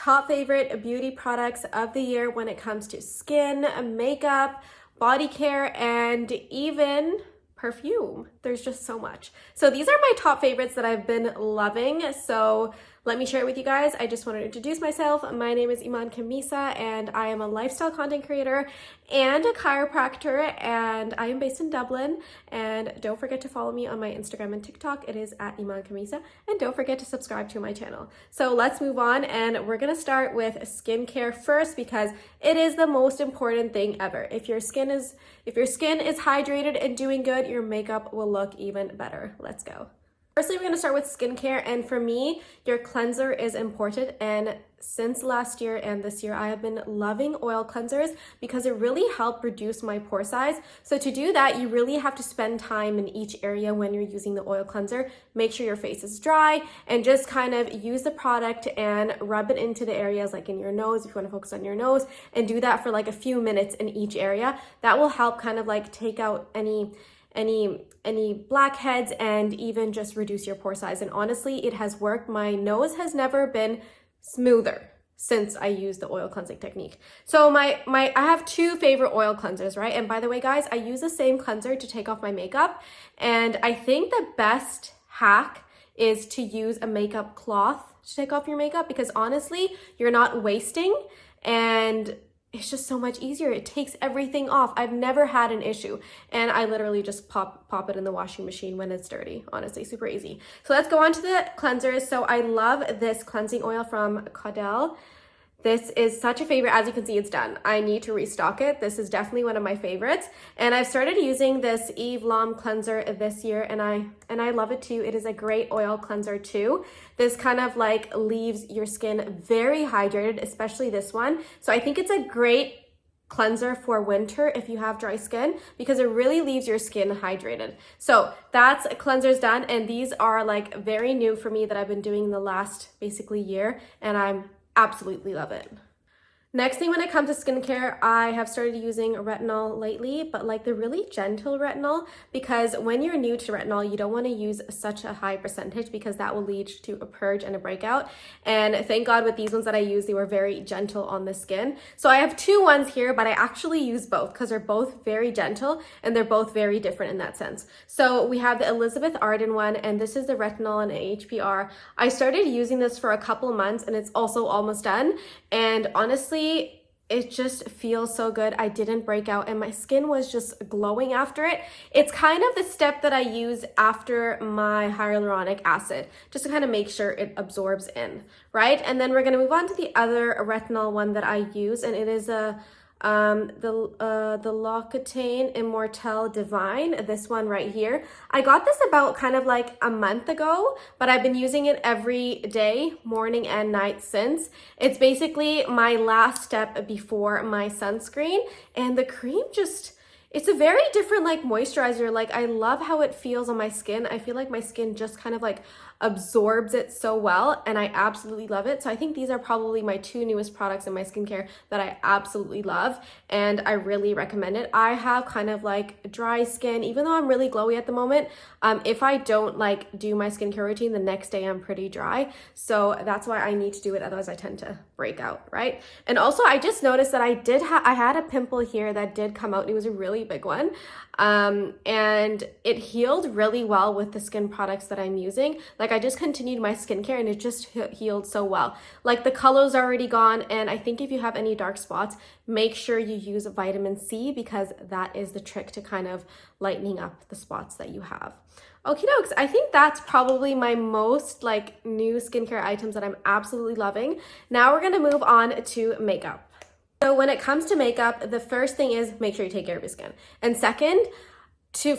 Top favorite beauty products of the year when it comes to skin, makeup, body care, and even perfume. There's just so much. So these are my top favorites that I've been loving. So let me share it with you guys. I just want to introduce myself. My name is Iman Kamisa and I am a lifestyle content creator and a chiropractor, and I am based in Dublin. And don't forget to follow me on my Instagram and TikTok. It is at Iman Kamisa, and don't forget to subscribe to my channel. So let's move on, and we're gonna start with skincare first because it is the most important thing ever. If your skin is hydrated and doing good, your makeup will look even better. Let's go. Firstly, we're going to start with skincare, and for me, your cleanser is important. And since last year and this year, I have been loving oil cleansers because it really helped reduce my pore size. So to do that, you really have to spend time in each area when you're using the oil cleanser. Make sure your face is dry and just kind of use the product and rub it into the areas like in your nose, if you want to focus on your nose, and do that for like a few minutes in each area. That will help kind of like take out any blackheads and even just reduce your pore size. And honestly, it has worked. My nose has never been smoother since I used the oil cleansing technique. So I have two favorite oil cleansers, right? And by the way, guys, I use the same cleanser to take off my makeup. And I think the best hack is to use a makeup cloth to take off your makeup, because honestly, you're not wasting, and it's just so much easier. It takes everything off. I've never had an issue. And I literally just pop it in the washing machine when it's dirty. Honestly, super easy. So let's go on to the cleansers. So I love this cleansing oil from Caudal. This is such a favorite. As you can see, it's done. I need to restock it. This is definitely one of my favorites. And I've started using this Eve Lom cleanser this year, and I love it too. It is a great oil cleanser too. This kind of like leaves your skin very hydrated, especially this one. So I think it's a great cleanser for winter if you have dry skin, because it really leaves your skin hydrated. So that's cleansers done. And these are like very new for me that I've been doing the last basically year, and I'm absolutely love it. Next thing, when it comes to skincare, I have started using retinol lately, but like the really gentle retinol, because when you're new to retinol, you don't want to use such a high percentage because that will lead to a purge and a breakout. And thank God with these ones that I use, they were very gentle on the skin. So I have two ones here, but I actually use both because they're both very gentle and they're both very different in that sense. So we have the Elizabeth Arden one, and this is the retinol and HPR. I started using this for a couple months and it's also almost done. And honestly, it just feels so good. I didn't break out and my skin was just glowing after it. It's kind of the step that I use after my hyaluronic acid, just to kind of make sure it absorbs in, right? And then we're gonna move on to the other retinol one that I use, and it is the L'Occitane Immortelle Divine, this one right here. I got this about kind of like a month ago, but I've been using it every day, morning and night since. It's basically my last step before my sunscreen, and the cream just, it's a very different like moisturizer. Like I love how it feels on my skin. I feel like my skin just kind of like absorbs it so well, and I absolutely love it. So I think these are probably my two newest products in my skincare that I absolutely love, and I really recommend it. I have kind of like dry skin, even though I'm really glowy at the moment. If I don't like do my skincare routine, the next day I'm pretty dry. So that's why I need to do it, otherwise I tend to break out, right? And also I just noticed that I had a pimple here that did come out. It was a really big one. And it healed really well with the skin products that I'm using. Like I just continued my skincare and it just healed so well. Like the color's already gone, and I think if you have any dark spots, make sure you use vitamin C, because that is the trick to kind of lightening up the spots that you have. Okie dokes, I think that's probably my most like new skincare items that I'm absolutely loving. Now we're gonna move on to makeup. So when it comes to makeup, the first thing is make sure you take care of your skin. And second,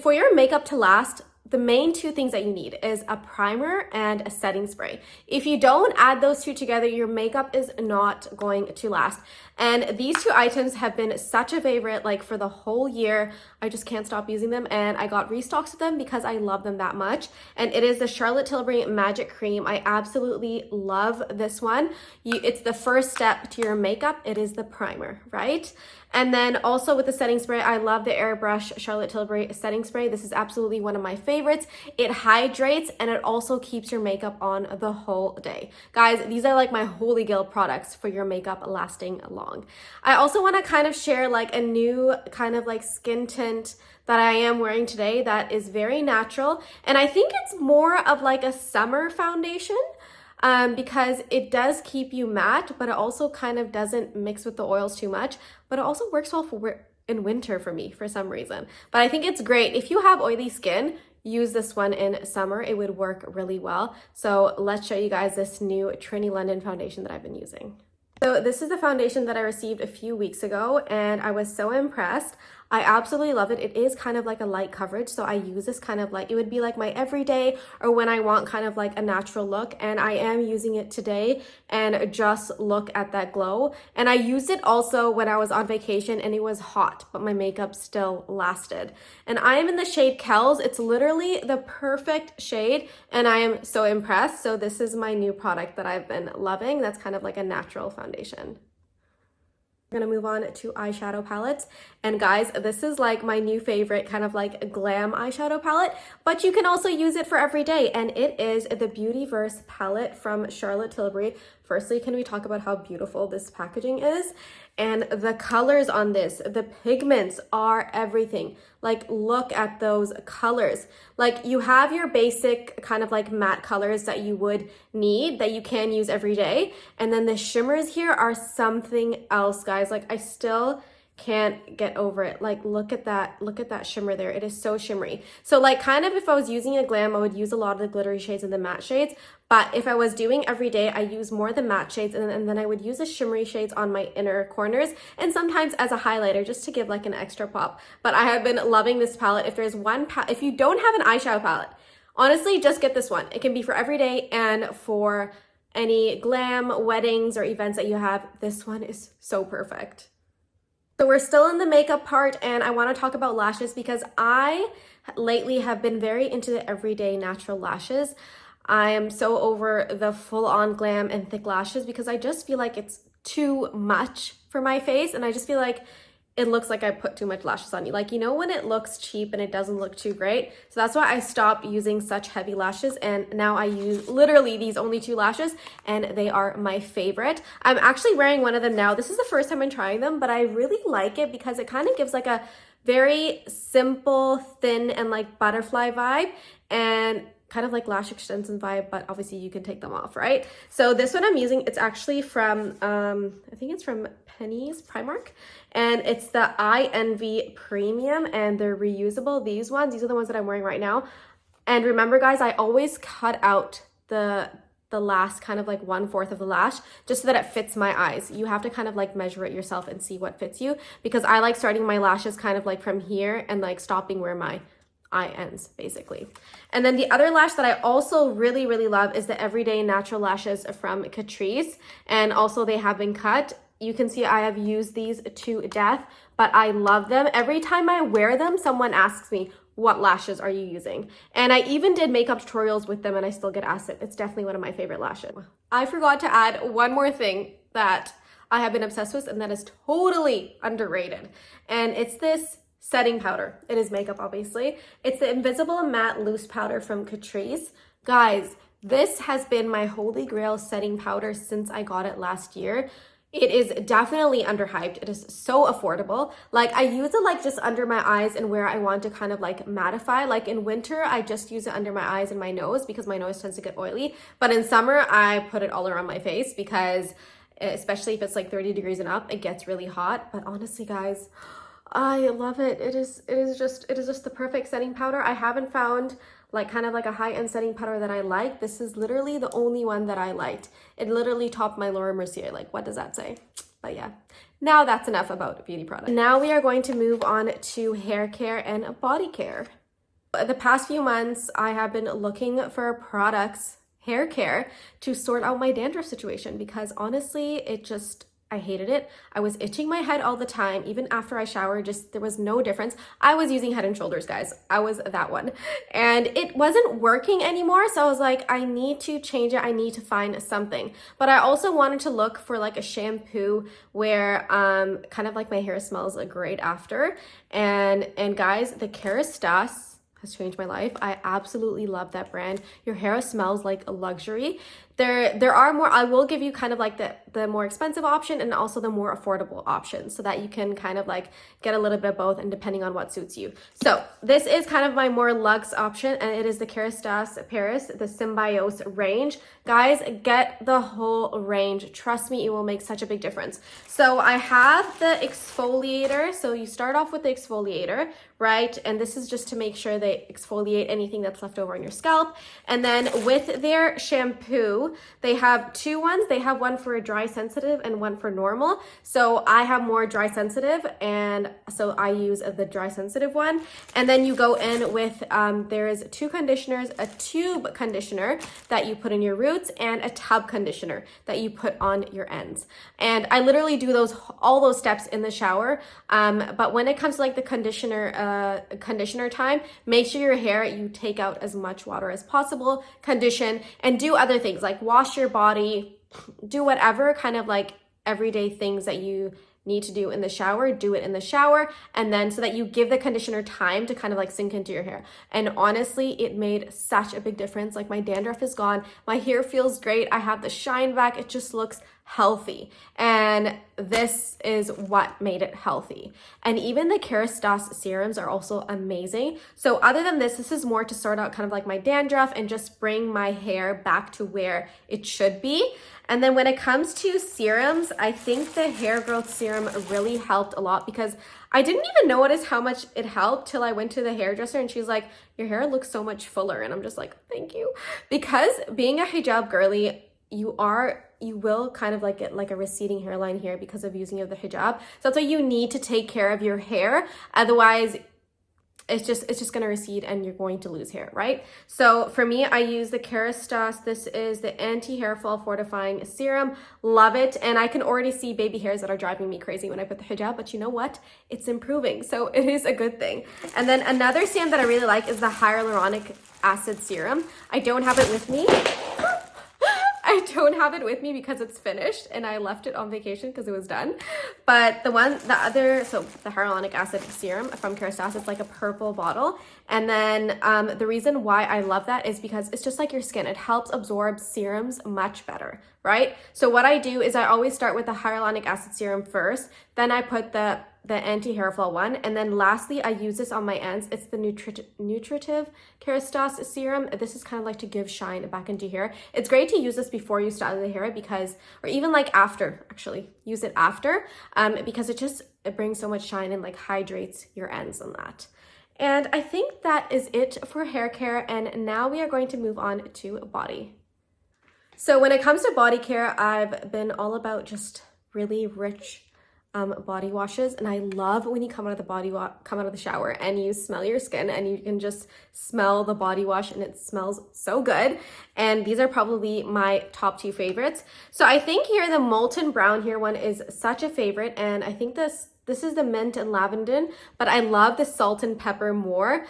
for your makeup to last, the main two things that you need is a primer and a setting spray. If you don't add those two together, your makeup is not going to last. And these two items have been such a favorite, like for the whole year. I just can't stop using them, and I got restocks of them because I love them that much. And it is the Charlotte Tilbury Magic Cream. I absolutely love this one. It's the first step to your makeup. It is the primer, right? And then also with the setting spray, I love the Airbrush Charlotte Tilbury setting spray. This is absolutely one of my favorites. favorites. It hydrates and it also keeps your makeup on the whole day. Guys, these are like my holy grail products for your makeup lasting long. I also want to kind of share like a new kind of like skin tint that I am wearing today that is very natural, and I think it's more of like a summer foundation because it does keep you matte, but it also kind of doesn't mix with the oils too much, but it also works well for in winter for me for some reason. But I think it's great. If you have oily skin, use this one in summer. It would work really well. So let's show you guys this new Trinny London foundation that I've been using. So this is the foundation that I received a few weeks ago and I was so impressed. I absolutely love it. It is kind of like a light coverage, so I use this kind of like, it would be like my everyday or when I want kind of like a natural look, and I am using it today and just look at that glow. And I used it also when I was on vacation and it was hot, but my makeup still lasted. And I am in the shade Kells. It's literally the perfect shade and I am so impressed. So this is my new product that I've been loving. That's kind of like a natural foundation. We're gonna move on to eyeshadow palettes. And guys, this is like my new favorite kind of like glam eyeshadow palette, but you can also use it for every day. And it is the Beautyverse palette from Charlotte Tilbury. Firstly, can we talk about how beautiful this packaging is? And the colors on this, the pigments are everything. Like, look at those colors. Like, you have your basic kind of like matte colors that you would need, that you can use every day. And then the shimmers here are something else, guys. Like, I still can't get over it. Like, look at that shimmer there. It is so shimmery. So like, kind of if I was using a glam, I would use a lot of the glittery shades and the matte shades. But if I was doing every day, I use more of the matte shades and then I would use the shimmery shades on my inner corners and sometimes as a highlighter just to give like an extra pop. But I have been loving this palette. If there's one if you don't have an eyeshadow palette, honestly, just get this one. It can be for every day and for any glam, weddings, or events that you have. This one is so perfect. So we're still in the makeup part and I want to talk about lashes because I lately have been very into the everyday natural lashes. I am so over the full-on glam and thick lashes because I just feel like it's too much for my face and I just feel like it looks like I put too much lashes on you. Like, you know, when it looks cheap and it doesn't look too great. So that's why I stopped using such heavy lashes and now I use literally these only 2 lashes and they are my favorite. I'm actually wearing one of them now. This is the first time I'm trying them, but I really like it because it kind of gives like a very simple, thin and like butterfly vibe and kind of like lash extension vibe, but obviously you can take them off, right? So this one I'm using, it's actually from, I think it's from Penny's Primark, and it's the Eye Envy Premium, and they're reusable. These are the ones that I'm wearing right now. And remember guys, I always cut out the last kind of like 1/4 of the lash just so that it fits my eyes. You have to kind of like measure it yourself and see what fits you because I like starting my lashes kind of like from here and like stopping where my eye ends basically. And then the other lash that I also really love is the Everyday Natural Lashes from Catrice, and also they have been cut. You can see I have used these to death, but I love them. Every time I wear them, someone asks me, what lashes are you using? And I even did makeup tutorials with them and I still get asked it. It's definitely one of my favorite lashes. I forgot to add one more thing that I have been obsessed with and that is totally underrated. And it's this setting powder. It is makeup, obviously. It's the Invisible Matte Loose Powder from Catrice. Guys, this has been my holy grail setting powder since I got it last year. It is definitely underhyped. It is so affordable. Like, I use it like just under my eyes and where I want to kind of like mattify. Like in winter, I just use it under my eyes and my nose because my nose tends to get oily. But in summer, I put it all around my face because especially if it's like 30 degrees and up, it gets really hot. But honestly, guys, I love it. It is just the perfect setting powder. I haven't found like kind of like a high-end setting powder that I like. This is literally the only one that I liked. It literally topped my Laura Mercier. Like, what does that say? But yeah, now that's enough about beauty products. Now we are going to move on to hair care and body care. The past few months, I have been looking for products, hair care, to sort out my dandruff situation because honestly, I hated it. I was itching my head all the time. Even after I showered, there was no difference. I was using Head & Shoulders, guys. I was that one. And it wasn't working anymore. So I was like, I need to change it. I need to find something. But I also wanted to look for like a shampoo where kind of like my hair smells great after. And guys, the Kerastase has changed my life. I absolutely love that brand. Your hair smells like a luxury. There are more, I will give you kind of like the more expensive option and also the more affordable option so that you can kind of like get a little bit of both and depending on what suits you. So this is kind of my more luxe option, and it is the Kerastase Paris, the Symbiose range. Guys, get the whole range. Trust me, it will make such a big difference. So I have the exfoliator. So you start off with the exfoliator, right? And this is just to make sure they exfoliate anything that's left over on your scalp. And then with their shampoo, they have two ones. They have one for dry sensitive and one for normal. So I have more dry sensitive, and so I use the dry sensitive one. And then you go in with, there is two conditioners, a tube conditioner that you put in your roots and a tub conditioner that you put on your ends. And I literally do all those steps in the shower. But when it comes to like the conditioner time, make sure your hair, you take out as much water as possible, condition, and do other things like wash your body, do whatever kind of like everyday things that you need to do in the shower, do it in the shower, and then so that you give the conditioner time to kind of like sink into your hair. And honestly, it made such a big difference. Like my dandruff is gone, my hair feels great, I have the shine back, it just looks healthy. And this is what made it healthy. And even the Kerastase serums are also amazing. So other than this is more to sort out kind of like my dandruff and just bring my hair back to where it should be. And then when it comes to serums, I think the hair growth serum really helped a lot because I didn't even notice how much it helped till I went to the hairdresser and she's like, your hair looks so much fuller. And I'm just like, thank you. Because being a hijab girly, you will kind of like get like a receding hairline here because of using of the hijab. So that's why you need to take care of your hair. Otherwise, it's just going to recede and you're going to lose hair, right? So for me, I use the Kerastase. This is the anti-hair fall fortifying serum. Love it. And I can already see baby hairs that are driving me crazy when I put the hijab, but you know what? It's improving. So it is a good thing. And then another serum that I really like is the hyaluronic acid serum. I don't have it with me. I don't have it with me because it's finished and I left it on vacation because it was done. But so the hyaluronic acid serum from Kerastase, it's like a purple bottle. And then the reason why I love that is because it's just like your skin. It helps absorb serums much better, right? So what I do is I always start with the hyaluronic acid serum first. Then I put the anti-hair fall one. And then lastly, I use this on my ends. It's the Nutritive Kerastase serum. This is kind of like to give shine back into hair. It's great to use this before you style the hair because, or even like after, actually use it after, because it brings so much shine and like hydrates your ends on that. And I think that is it for hair care. And now we are going to move on to body. So when it comes to body care, I've been all about just really rich body washes, and I love when you come out of the shower and you smell your skin and you can just smell the body wash and it smells so good. And these are probably my top two favorites. So I think here the Molten Brown here one is such a favorite, and I think this is the mint and lavender, but I love the salt and pepper more.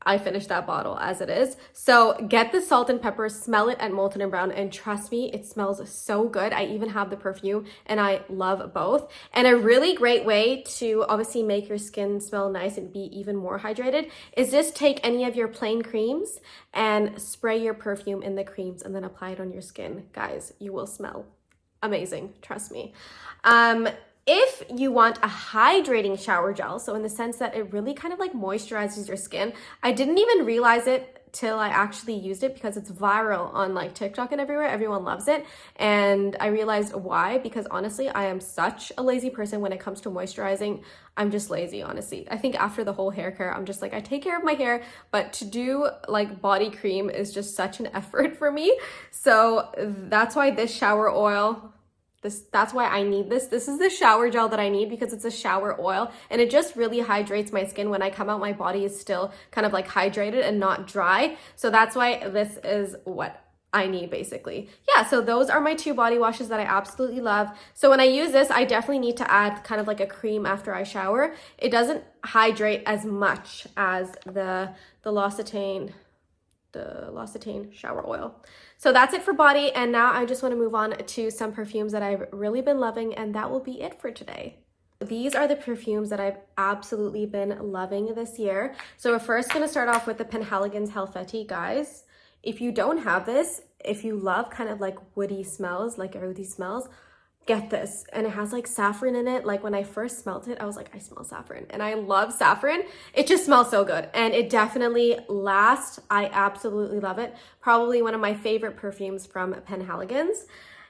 I finished that bottle as it is. So get the salt and pepper, smell it at Molten and Brown, and trust me, it smells so good. I even have the perfume and I love both. And a really great way to obviously make your skin smell nice and be even more hydrated is just take any of your plain creams and spray your perfume in the creams and then apply it on your skin. Guys, you will smell amazing, trust me. If you want a hydrating shower gel, so in the sense that it really kind of like moisturizes your skin, I didn't even realize it till I actually used it because it's viral on like TikTok and everywhere. Everyone loves it. And I realized why, because honestly, I am such a lazy person when it comes to moisturizing. I'm just lazy, honestly. I think after the whole hair care, I'm just like, I take care of my hair, but to do like body cream is just such an effort for me. So that's why this shower oil, that's why I need this. This is the shower gel that I need because it's a shower oil and it just really hydrates my skin. When I come out, my body is still kind of like hydrated and not dry. So that's why this is what I need basically. Yeah, so those are my two body washes that I absolutely love. So when I use this, I definitely need to add kind of like a cream after I shower. It doesn't hydrate as much as the L'Occitane shower oil. So that's it for body, and now I just want to move on to some perfumes that I've really been loving, and that will be it for today. These are the perfumes that I've absolutely been loving this year. So we're first going to start off with the Penhaligon's Helvetii, guys. If you don't have this, if you love kind of like woody smells, like earthy smells, get this. And it has like saffron in it. Like when I first smelled it, I was like, I smell saffron, and I love saffron. It just smells so good, and it definitely lasts. I absolutely love it. Probably one of my favorite perfumes from Penhaligon's.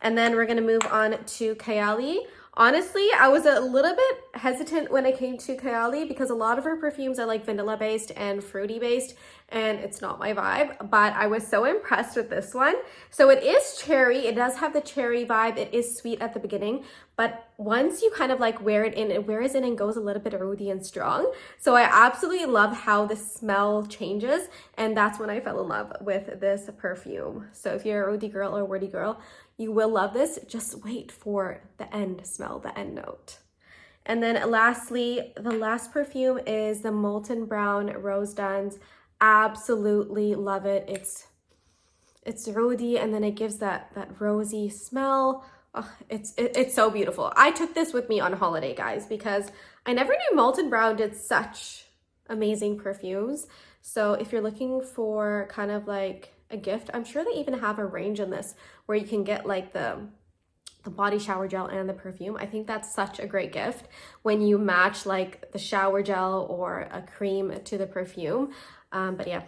And then we're gonna move on to Kayali. Honestly, I was a little bit hesitant when it came to Kayali because a lot of her perfumes are like vanilla based and fruity based, and it's not my vibe, but I was so impressed with this one. So it is cherry. It does have the cherry vibe. It is sweet at the beginning, but once you kind of like wear it in, it wears in and goes a little bit earthy and strong. So I absolutely love how the smell changes, and that's when I fell in love with this perfume. So if you're a earthy girl or a wordy girl, you will love this. Just wait for the end smell, the end note. And then lastly, the last perfume is the Molton Brown Rose Dance. Absolutely love it. It's rosy, and then it gives that rosy smell. Oh, it's so beautiful. I took this with me on holiday, guys, because I never knew Molton Brown did such amazing perfumes. So if you're looking for kind of like a gift, I'm sure they even have a range in this where you can get like the body shower gel and the perfume. I think that's such a great gift when you match like the shower gel or a cream to the perfume. But yeah,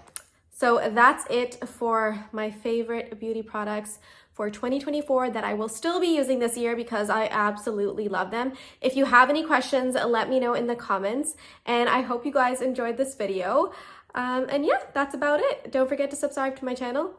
so that's it for my favorite beauty products for 2024 that I will still be using this year because I absolutely love them. If you have any questions, let me know in the comments, and I hope you guys enjoyed this video. And yeah, that's about it. Don't forget to subscribe to my channel.